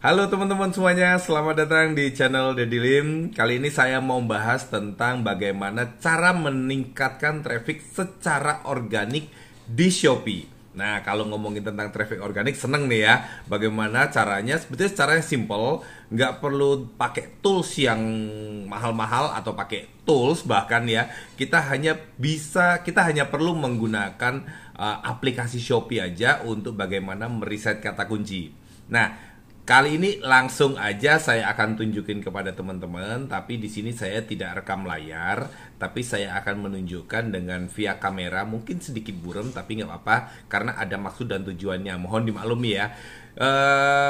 Halo teman-teman semuanya, selamat datang di channel Deddy Lim. Kali ini saya mau bahas tentang bagaimana cara meningkatkan traffic secara organik di Shopee. Nah, kalau ngomongin tentang traffic organik, seneng nih ya. Bagaimana caranya? Sebetulnya caranya simple, nggak perlu pakai tools yang mahal-mahal atau pakai tools bahkan ya. Kita hanya perlu menggunakan aplikasi Shopee aja untuk bagaimana meriset kata kunci. Nah, kali ini langsung aja saya akan tunjukin kepada teman-teman, tapi di sini saya tidak rekam layar, tapi saya akan menunjukkan dengan via kamera, mungkin sedikit buram, tapi nggak apa-apa, karena ada maksud dan tujuannya. Mohon dimaklumi ya.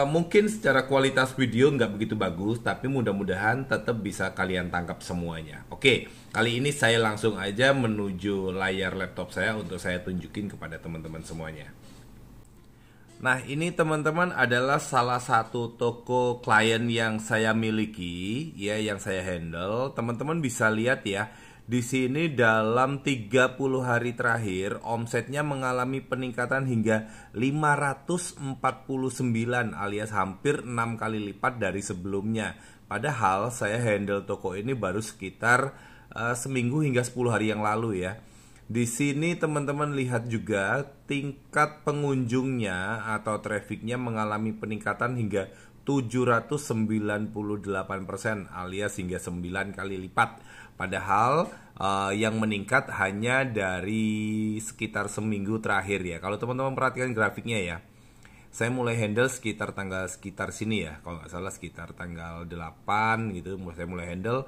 Mungkin secara kualitas video nggak begitu bagus, tapi mudah-mudahan tetap bisa kalian tangkap semuanya. Oke, kali ini saya langsung aja menuju layar laptop saya untuk saya tunjukin kepada teman-teman semuanya. Nah, ini teman-teman adalah salah satu toko klien yang saya miliki, ya, yang saya handle. Teman-teman bisa lihat ya, di sini dalam 30 hari terakhir, omsetnya mengalami peningkatan hingga 549 alias hampir 6 kali lipat dari sebelumnya. Padahal saya handle toko ini baru sekitar seminggu hingga 10 hari yang lalu ya. Di sini teman-teman lihat juga tingkat pengunjungnya atau trafficnya mengalami peningkatan hingga 798% alias hingga 9 kali lipat. Padahal yang meningkat hanya dari sekitar seminggu terakhir ya. Kalau teman-teman perhatikan grafiknya ya, saya mulai handle sekitar sini ya. Kalau nggak salah sekitar tanggal 8 gitu saya mulai handle.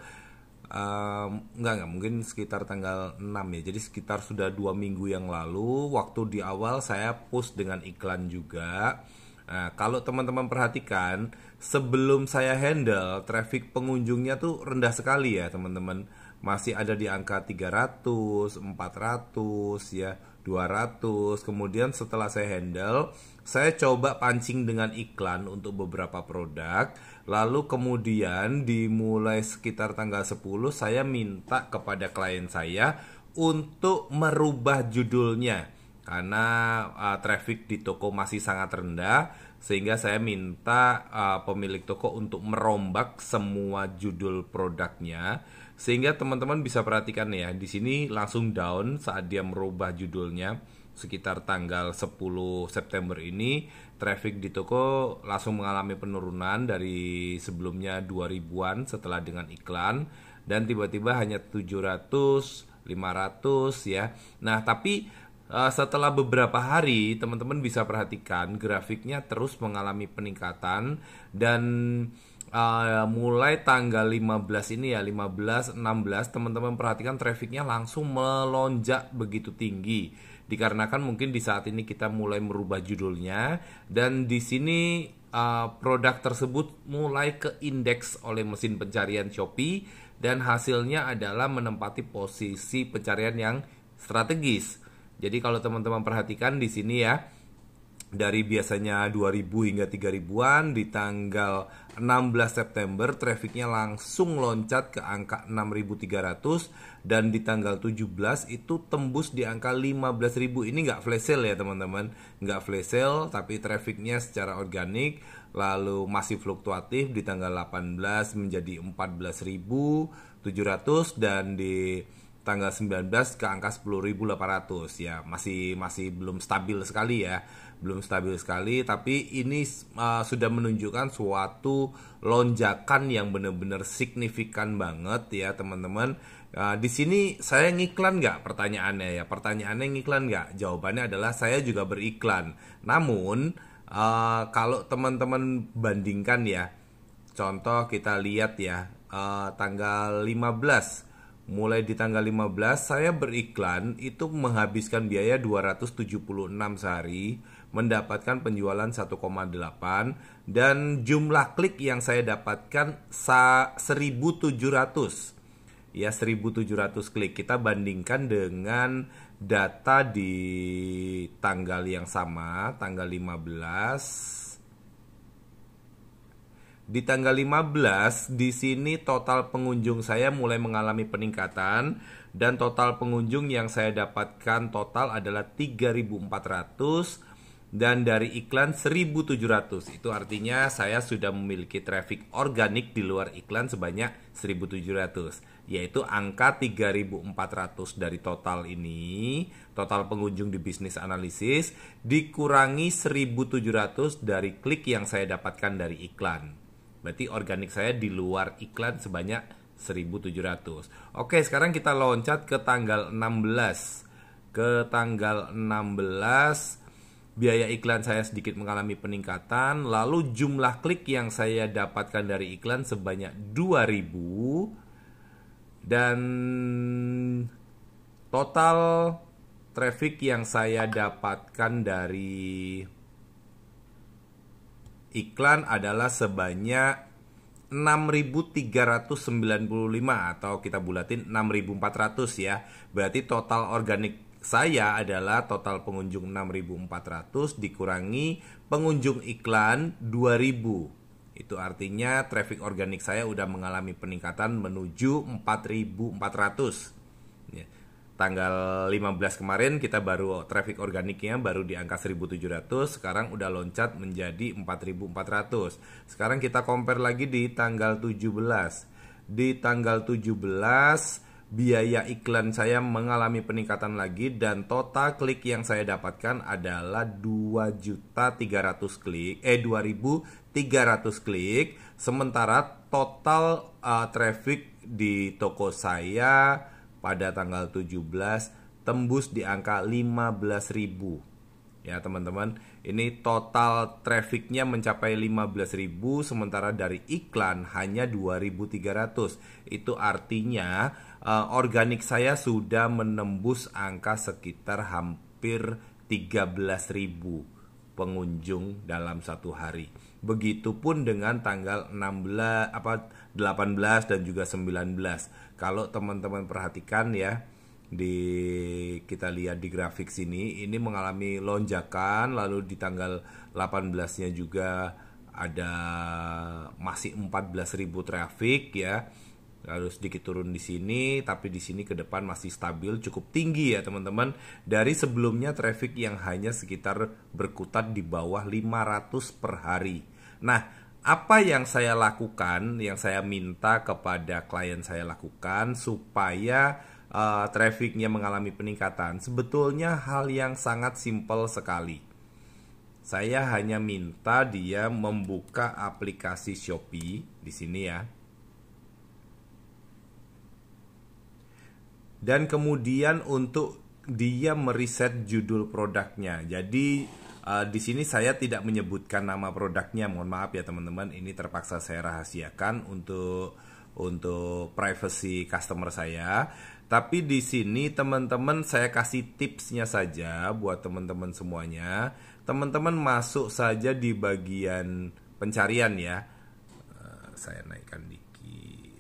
Enggak, mungkin sekitar tanggal 6 ya. Jadi sekitar sudah 2 minggu yang lalu. Waktu di awal saya push dengan iklan juga. Nah, kalau teman-teman perhatikan, sebelum saya handle, traffic pengunjungnya tuh rendah sekali ya teman-teman. Masih ada di angka 300, 400 ya, 200. Kemudian setelah saya handle, saya coba pancing dengan iklan untuk beberapa produk. Lalu kemudian dimulai sekitar tanggal 10 saya minta kepada klien saya untuk merubah judulnya. Karena traffic di toko masih sangat rendah, sehingga saya minta pemilik toko untuk merombak semua judul produknya. Sehingga teman-teman bisa perhatikan ya, di sini langsung down saat dia merubah judulnya. Sekitar tanggal 10 September ini traffic di toko langsung mengalami penurunan dari sebelumnya 2000-an setelah dengan iklan, dan tiba-tiba hanya 700, 500 ya. Nah, tapi setelah beberapa hari teman-teman bisa perhatikan grafiknya terus mengalami peningkatan, dan mulai tanggal 15 ini ya, 15, 16 teman-teman perhatikan trafficnya langsung melonjak begitu tinggi. Dikarenakan mungkin di saat ini kita mulai merubah judulnya, dan di sini produk tersebut mulai ke indeks oleh mesin pencarian Shopee, dan hasilnya adalah menempati posisi pencarian yang strategis. Jadi kalau teman-teman perhatikan di sini ya, dari biasanya 2000 hingga 3000-an, di tanggal 16 September trafficnya langsung loncat ke angka 6300, dan di tanggal 17 itu tembus di angka 15.000. Ini nggak flash sale ya teman-teman, nggak flash sale, tapi trafficnya secara organik lalu masih fluktuatif. Di tanggal 18 menjadi 14.700, dan di tanggal 19 ke angka 10.800 ya. Masih belum stabil sekali ya, belum stabil sekali, tapi ini sudah menunjukkan suatu lonjakan yang benar-benar signifikan banget ya teman-teman. Di sini saya ngiklan nggak? Pertanyaannya ya, pertanyaannya ngiklan nggak? Jawabannya adalah saya juga beriklan. Namun kalau teman-teman bandingkan ya, contoh kita lihat ya, tanggal 15, mulai di tanggal 15 saya beriklan itu menghabiskan biaya 276 sehari, mendapatkan penjualan 1,8, dan jumlah klik yang saya dapatkan 1700 ya, 1700 klik. Kita bandingkan dengan data di tanggal yang sama, tanggal 15. Di tanggal 15 di sini total pengunjung saya mulai mengalami peningkatan, dan total pengunjung yang saya dapatkan total adalah 3.400, dan dari iklan 1.700. Itu artinya saya sudah memiliki traffic organik di luar iklan sebanyak 1.700, yaitu angka 3.400 dari total ini, total pengunjung di bisnis analisis, dikurangi 1.700 dari klik yang saya dapatkan dari iklan. Berarti organik saya di luar iklan sebanyak 1.700. Oke, sekarang kita loncat ke tanggal 16. Ke tanggal 16, biaya iklan saya sedikit mengalami peningkatan, lalu jumlah klik yang saya dapatkan dari iklan sebanyak 2.000, dan total traffic yang saya dapatkan dari iklan adalah sebanyak 6.395, atau kita bulatin 6.400 ya. Berarti total organik saya adalah total pengunjung 6.400 dikurangi pengunjung iklan 2.000. Itu artinya traffic organik saya udah mengalami peningkatan menuju 4.400. Ya. Tanggal 15 kemarin kita baru traffic organiknya baru di angka 1.700, sekarang udah loncat menjadi 4.400. Sekarang kita compare lagi di tanggal 17. Di tanggal 17 biaya iklan saya mengalami peningkatan lagi, dan total klik yang saya dapatkan adalah 2.300 klik, 2.300 klik, sementara total traffic di toko saya pada tanggal 17 tembus di angka 15.000. Ya teman-teman, ini total trafficnya mencapai 15.000, sementara dari iklan hanya 2.300. Itu artinya organik saya sudah menembus angka sekitar hampir 13.000 pengunjung dalam satu hari. Begitupun dengan tanggal 18 dan juga 19. Kalau teman-teman perhatikan ya, kita lihat di grafik sini, ini mengalami lonjakan, lalu di tanggal 18-nya juga ada masih 14.000 traffic ya. Lalu sedikit turun di sini, tapi di sini ke depan masih stabil, cukup tinggi ya teman-teman. Dari sebelumnya traffic yang hanya sekitar berkutat di bawah 500 per hari. Nah, apa yang saya lakukan, yang saya minta kepada klien saya lakukan supaya trafficnya mengalami peningkatan, sebetulnya hal yang sangat simpel sekali. Saya hanya minta dia membuka aplikasi Shopee di sini ya. Dan kemudian untuk dia meriset judul produknya. Jadi di sini saya tidak menyebutkan nama produknya, mohon maaf ya teman-teman. Ini terpaksa saya rahasiakan untuk privacy customer saya. Tapi di sini teman-teman saya kasih tipsnya saja buat teman-teman semuanya. Teman-teman masuk saja di bagian pencarian ya. Saya naikkan dikit.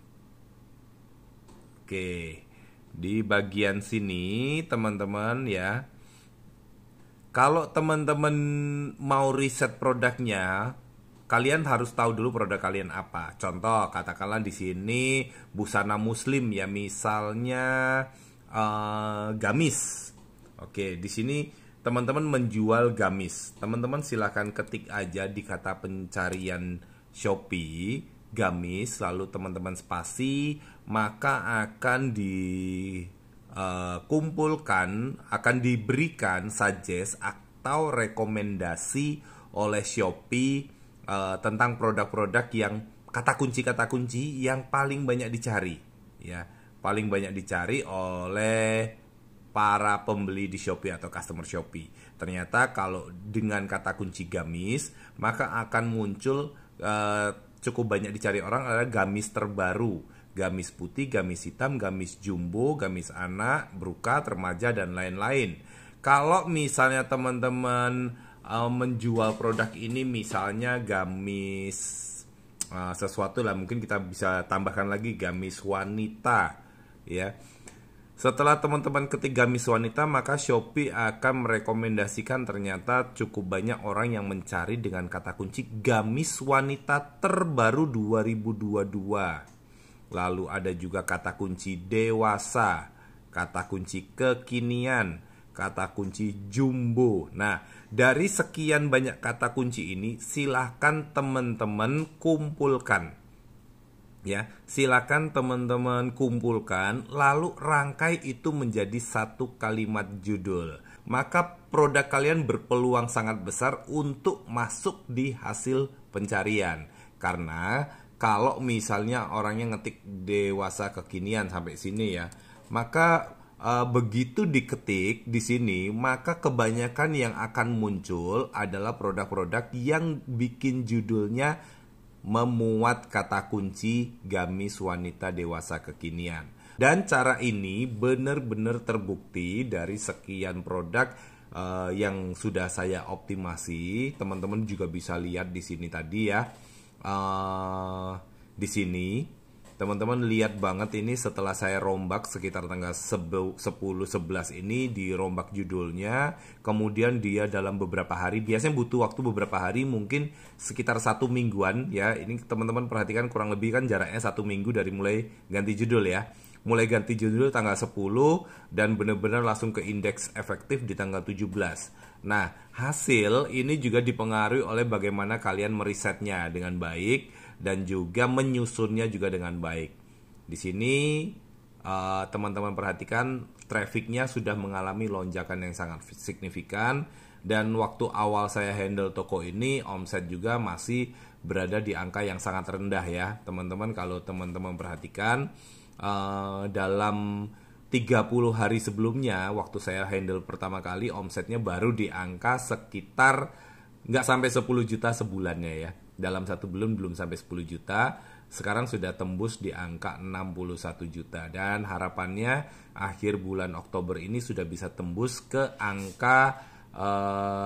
Oke. Di bagian sini teman-teman ya, kalau teman-teman mau riset produknya, kalian harus tahu dulu produk kalian apa. Contoh, katakanlah di sini busana muslim ya, misalnya gamis. Oke, di sini teman-teman menjual gamis. Teman-teman silahkan ketik aja di kata pencarian Shopee gamis, lalu teman-teman spasi, maka akan dikumpulkan, akan diberikan suggest atau rekomendasi oleh Shopee tentang produk-produk yang kata kunci yang paling banyak dicari ya, paling banyak dicari oleh para pembeli di Shopee atau customer Shopee. Ternyata kalau dengan kata kunci gamis, maka akan muncul cukup banyak dicari orang adalah gamis terbaru, gamis putih, gamis hitam, gamis jumbo, gamis anak, brokat, remaja, dan lain-lain. Kalau misalnya teman-teman menjual produk ini, misalnya gamis sesuatu lah, mungkin kita bisa tambahkan lagi gamis wanita ya. Setelah teman-teman ketik gamis wanita, maka Shopee akan merekomendasikan ternyata cukup banyak orang yang mencari dengan kata kunci gamis wanita terbaru 2022. Lalu ada juga kata kunci dewasa, kata kunci kekinian, kata kunci jumbo. Nah, dari sekian banyak kata kunci ini silahkan teman-teman kumpulkan. Ya, silakan teman-teman kumpulkan, lalu rangkai itu menjadi satu kalimat judul. Maka produk kalian berpeluang sangat besar untuk masuk di hasil pencarian. Karena kalau misalnya orangnya ngetik dewasa kekinian sampai sini ya, maka begitu diketik di sini, maka kebanyakan yang akan muncul adalah produk-produk yang bikin judulnya memuat kata kunci gamis wanita dewasa kekinian. Dan cara ini benar-benar terbukti dari sekian produk yang sudah saya optimasi. Teman-teman juga bisa lihat di sini tadi ya. Di sini teman-teman lihat banget ini setelah saya rombak sekitar tanggal 10-11 ini dirombak judulnya. Kemudian dia dalam beberapa hari, biasanya butuh waktu beberapa hari, mungkin sekitar 1 mingguan ya. Ini teman-teman perhatikan kurang lebih kan jaraknya 1 minggu dari mulai ganti judul ya. Mulai ganti judul tanggal 10 dan benar-benar langsung ke indeks efektif di tanggal 17. Nah, hasil ini juga dipengaruhi oleh bagaimana kalian merisetnya dengan baik dan juga menyusunnya juga dengan baik. Di sini teman-teman perhatikan trafficnya sudah mengalami lonjakan yang sangat signifikan, dan waktu awal saya handle toko ini omset juga masih berada di angka yang sangat rendah ya teman-teman. Kalau teman-teman perhatikan dalam 30 hari sebelumnya waktu saya handle pertama kali omsetnya baru di angka sekitar nggak sampai 10 juta sebulannya ya. Dalam 1 bulan belum sampai 10 juta, sekarang sudah tembus di angka 61 juta. Dan harapannya akhir bulan Oktober ini sudah bisa tembus ke angka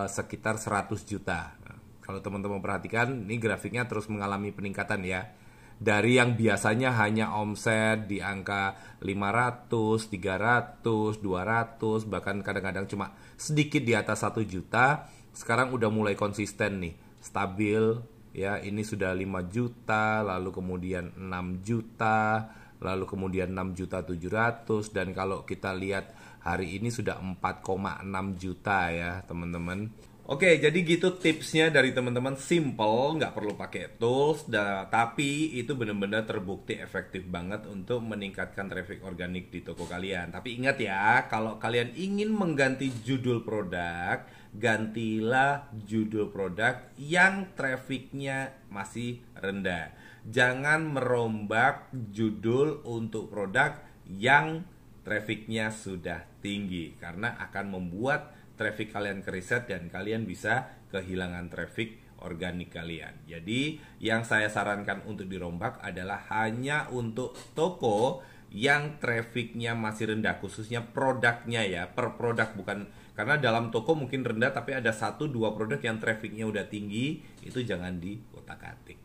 sekitar 100 juta. Nah, kalau teman-teman perhatikan, ini grafiknya terus mengalami peningkatan ya. Dari yang biasanya hanya omset di angka 500, 300, 200, bahkan kadang-kadang cuma sedikit di atas 1 juta, sekarang udah mulai konsisten nih, stabil. Ya, ini sudah 5 juta, lalu kemudian 6 juta, lalu kemudian 6 juta 700, dan kalau kita lihat hari ini sudah 4,6 juta ya teman-teman. Oke, jadi gitu tipsnya dari teman-teman, simple, nggak perlu pakai tools, tapi itu benar-benar terbukti efektif banget untuk meningkatkan traffic organik di toko kalian. Tapi ingat ya, kalau kalian ingin mengganti judul produk, gantilah judul produk yang trafficnya masih rendah. Jangan merombak judul untuk produk yang trafficnya sudah tinggi, karena akan membuat traffic kalian keriset dan kalian bisa kehilangan traffic organik kalian. Jadi yang saya sarankan untuk dirombak adalah hanya untuk toko yang trafficnya masih rendah, khususnya produknya ya, per produk, bukan karena dalam toko mungkin rendah tapi ada 1-2 produk yang trafficnya udah tinggi, itu jangan diotak-atik.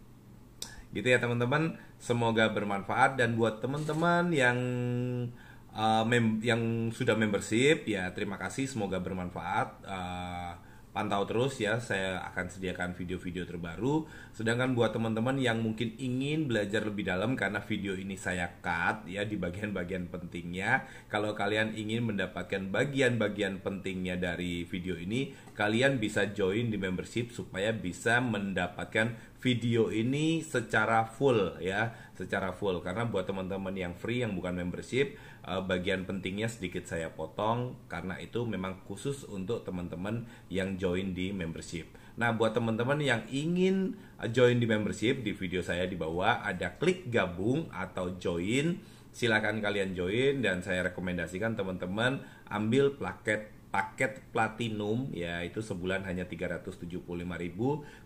Gitu ya teman-teman, semoga bermanfaat. Dan buat teman-teman yang sudah membership ya, terima kasih, semoga bermanfaat. Pantau terus ya, saya akan sediakan video-video terbaru. Sedangkan buat teman-teman yang mungkin ingin belajar lebih dalam, karena video ini saya cut ya di bagian-bagian pentingnya. Kalau kalian ingin mendapatkan bagian-bagian pentingnya dari video ini, kalian bisa join di membership supaya bisa mendapatkan video ini secara full ya, secara full. Karena buat teman-teman yang free, yang bukan membership, bagian pentingnya sedikit saya potong, karena itu memang khusus untuk teman-teman yang join di membership. Nah, buat teman-teman yang ingin join di membership, di video saya di bawah ada klik gabung atau join. Silakan kalian join, dan saya rekomendasikan teman-teman ambil paket platinum ya, itu sebulan hanya 375.000,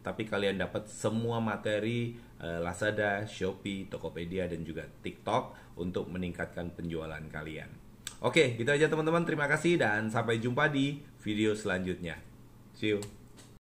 tapi kalian dapat semua materi Lazada, Shopee, Tokopedia, dan juga TikTok untuk meningkatkan penjualan kalian. Oke, gitu aja teman-teman, terima kasih dan sampai jumpa di video selanjutnya. See you.